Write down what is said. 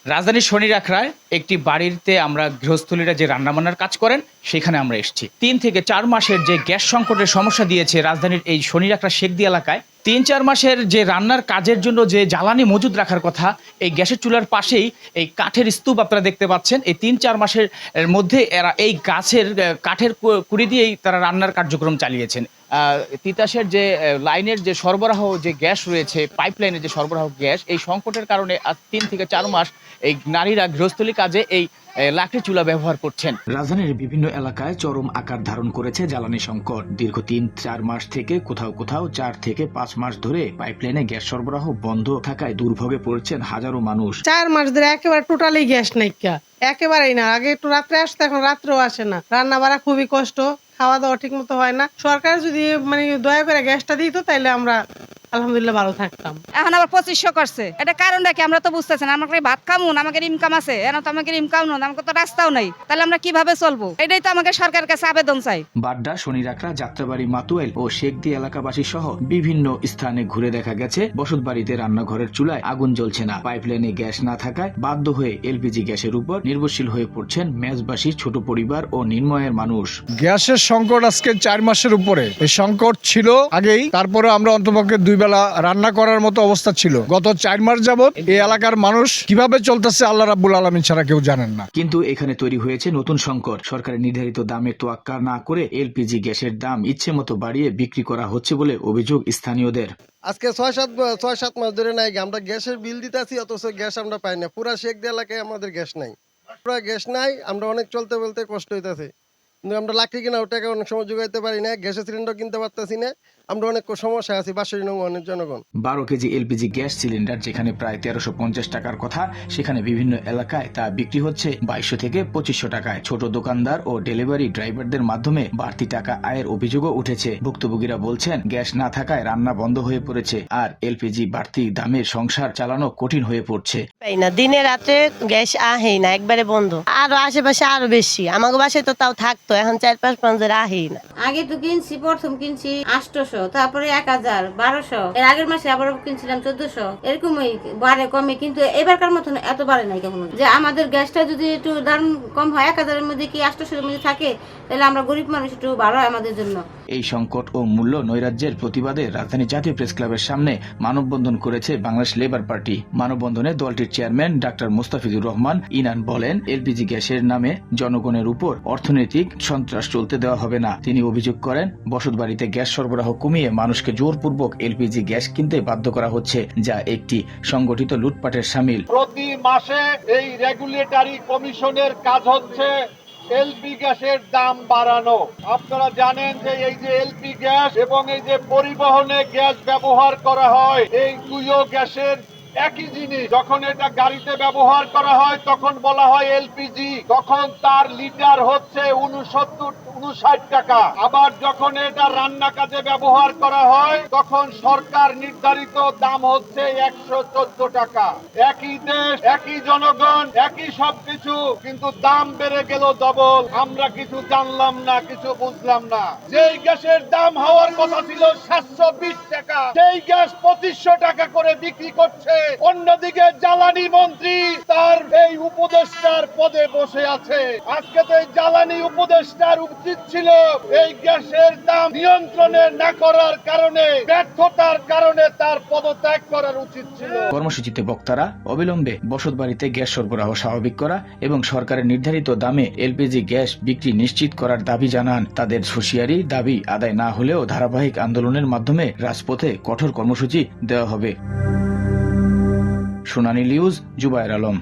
রাজধানীর শনিরাখড়ায় একটি বাড়িতে আমরা গৃহস্থলীরা যে রান্নাবান্নার কাজ করেন সেখানে আমরা এসেছি। 3 থেকে 4 মাসের যে গ্যাস সংকটের সমস্যা দিয়েছে রাজধানীর এই শনিরাখড়া শেখদি এলাকায়, 3-4 মাসের যে রান্নার কাজের জন্য যে জ্বালানি মজুদ রাখার কথা, এই গ্যাসের চুলার পাশেই এই কাঠের স্তূপ আপনারা দেখতে পাচ্ছেন। এই 3-4 মাসের মধ্যে এরা এই গাছের কাঠের কুড়ি দিয়েই তারা রান্নার কার্যক্রম চালিয়েছেন। তিতাসের যে লাইনের যে সরবরাহ যে গ্যাস রয়েছে, পাইপলাইনের যে সরবরাহ গ্যাস, এই সংকটের কারণে আজ 3 থেকে 4 মাস এই নারীরা গৃহস্থলী কাজে এই লাকড়ি চুলা ব্যবহার করছেন। রাজধানীর বিভিন্ন এলাকায় চরম আকার ধারণ করেছে জ্বালানি সংকট। দীর্ঘ 3-4 মাস থেকে কোথাও কোথাও 4 থেকে 5 মাস ধরে পাইপলাইনে গ্যাস সরবরাহ বন্ধ থাকায় দুর্ভোগে পড়ছেন হাজারো মানুষ। 4 মাস ধরে একেবারে টোটালি গ্যাস নাই, একেবারেই না। আগে একটু রাত্রে আসতো, এখন রাত্রেও আসে না। রান্না বাড়া খুবই কষ্ট, খাওয়া দাওয়া ঠিক মতো হয় না। সরকার যদি দয়া করে গ্যাসটা দিত তাইলে আমরা আলহামদুলিল্লাহ ভালো থাকতাম। এখন আবার 2500 করছে, এটা কারণটা কি আমরা তো বুঝতেছি না। আমাকে ভাত খামুন, আমাকে ইনকাম আছে, এখন তো আমাকে ইনকাম নয়, আমাকে তো রাস্তাও নাই, তাহলে আমরা কিভাবে চলবো? এটাই তো আমাকে সরকারের কাছে আবেদন চাই। বাড্ডা, শনিরাখড়া, যাত্রাবাড়ি, মাতুয়াইল ও শেখদি এলাকাবাসী সহ বিভিন্ন স্থানে ঘুরে দেখা গেছে বসতবাড়িতে রান্নাঘরের চুলায় আগুন জ্বলছে না। পাইপলাইনে গ্যাস না থাকায় বাধ্য হয়ে এলপিজি গ্যাসের উপর নির্ভরশীল হয়ে পড়ছেন মেজবাসী, ছোট পরিবার ও নির্ময়ের মানুষ। গ্যাসের সংকট আজকে 4 মাসের উপরে। এই সংকট ছিল আগেই, তারপরে আমরা অন্তপক্ষে 2 বেলা রান্না করার মতো অবস্থা ছিল। গত 4 মাস যাবত এই এলাকার মানুষ কিভাবে চলতেছে আল্লাহ রাব্বুল আলামিন ছাড়া কেউ জানেন না। কিন্তু এখানে তৈরি হয়েছে নতুন সংকট। সরকারের নির্ধারিত দামে তোয়াক্কা না করে এলপিজি গ্যাসের দাম ইচ্ছে মতো বাড়িয়ে বিক্রি করা হচ্ছে বলে অভিযোগ স্থানীয়দের। আজকে 6-7 মাস ধরে নাই আমরা গ্যাসের বিল দিতেছি, অথচ গ্যাস আমরা পাই না। পুরা শেখদি এলাকায় আমাদের গ্যাস নাই, পুরা গ্যাস নাই। আমরা অনেক চলতে বলতে কষ্ট হইতেছে, কিন্তু আমরা লাকড়ি কিনা টাকা অনেক সময় যোগাইতে পারি না, গ্যাসের সিলিন্ডার কিনতে পারতেছি না। আমরা অনেক সমস্যা আছি, 500 জনগণ। 12 কেজি এলপিজি গ্যাস সিলিন্ডার যেখানে প্রায় 1350 টাকার কথা, সেখানে বিভিন্ন এলাকায় তা বিক্রি হচ্ছে 2200 থেকে 2500 টাকায়। ছোট দোকানদার ও ডেলিভারি ড্রাইভারদের মাধ্যমে বাড়তি টাকা আয়ের অভিযোগও উঠেছে। ভুক্তভোগীরা বলছেন গ্যাস না থাকায় রান্না বন্ধ হয়ে পড়েছে, আর এলপিজি বাড়তি দামে সংসার চালানো কঠিন হয়ে পড়ছে। দিনে রাতে গ্যাস আহেই না, একবারে বন্ধ। আরো আশেপাশে আরো বেশি, আমাকে বাসায় তো তাও থাকতো, এখন 4-5 মাস ধরে আহেই না। আগে তো কিনছি, প্রথম কিনছি 800, তারপরে 1000, 1200, এর আগের মাসে আবার কিনছিলাম 1400। এরকমই বাড়ে কমে, কিন্তু এবারকার মতন এত বাড়ে নাই কেমন। যে আমাদের গ্যাসটা যদি একটু দাম কম হয়, 1000-এর মধ্যে কি 800-এর মধ্যে থাকে, তাহলে আমরা গরিব মানুষ একটু ভালো হয় আমাদের জন্য। এই সংকট ও মূল্য নৈরাজ্যের প্রতিবাদে রাজধানী জাতীয় প্রেস ক্লাবের সামনে মানববন্ধন করেছে বাংলাদেশ লেবার পার্টি। মানববন্ধনে দলটির চেয়ারম্যান ডাক্তার মোস্তাফিজুর রহমান ইনান বলেন, এলপিজি গ্যাসের নামে জনগণের উপর অর্থনৈতিক সন্ত্রাস চলতে দেওয়া হবে না। তিনি অভিযোগ করেন, বসতবাড়িতে গ্যাস সরবরাহ কমিয়ে মানুষকে জোরপূর্বক এলপিজি গ্যাস কিনতে বাধ্য করা হচ্ছে, যা একটি সংগঠিত লুটপাটের শামিল। প্রতি মাসে এই রেগুলেটরি কমিশনের কাজ হচ্ছে এলপি গ্যাসের দাম বাড়ানো। আপনারা জানেন যে এই যে এলপি গ্যাস এবং এই যে পরিবহনে গ্যাস ব্যবহার করা হয়, এই দুইও গ্যাসের একই জিনিস। যখন এটা গাড়িতে ব্যবহার করা হয় তখন বলা হয় এলপিজি, তখন তার লিটার হচ্ছে 59 টাকা। আবার যখন এটা রান্না কাজে ব্যবহার করা হয় তখন সরকার নির্ধারিত দাম হচ্ছে 114 টাকা। একই দেশ, একই জনগণ, একই সবকিছু, কিন্তু দাম বেড়ে গেল ডবল। আমরা কিছু জানলাম না, কিছু বুঝলাম না। যেই গ্যাসের দাম হওয়ার কথা ছিল 720 টাকা, সেই গ্যাস 2500 টাকা করে বিক্রি করছে। অন্যদিকে জ্বালানি মন্ত্রী তার এই উপদেষ্টার পদে বসে আছে। আজকে তো এই জ্বালানি উপদেষ্টার উচিত ছিল এই গ্যাসের দাম নিয়ন্ত্রণে না করার কারণে, ব্যর্থতার কারণে তার পদত্যাগ করার উচিত ছিল। কর্মসূচিতে বক্তারা অবিলম্বে বসতবাড়িতে গ্যাস সরবরাহ স্বাভাবিক করা এবং সরকারের নির্ধারিত দামে এলপিজি গ্যাস বিক্রি নিশ্চিত করার দাবি জানান। তাদের হুঁশিয়ারি, দাবি আদায় না হলেও ধারাবাহিক আন্দোলনের মাধ্যমে রাজপথে কঠোর কর্মসূচি দেওয়া হবে। শুনানি নিউজ, জুবায়ের আলম।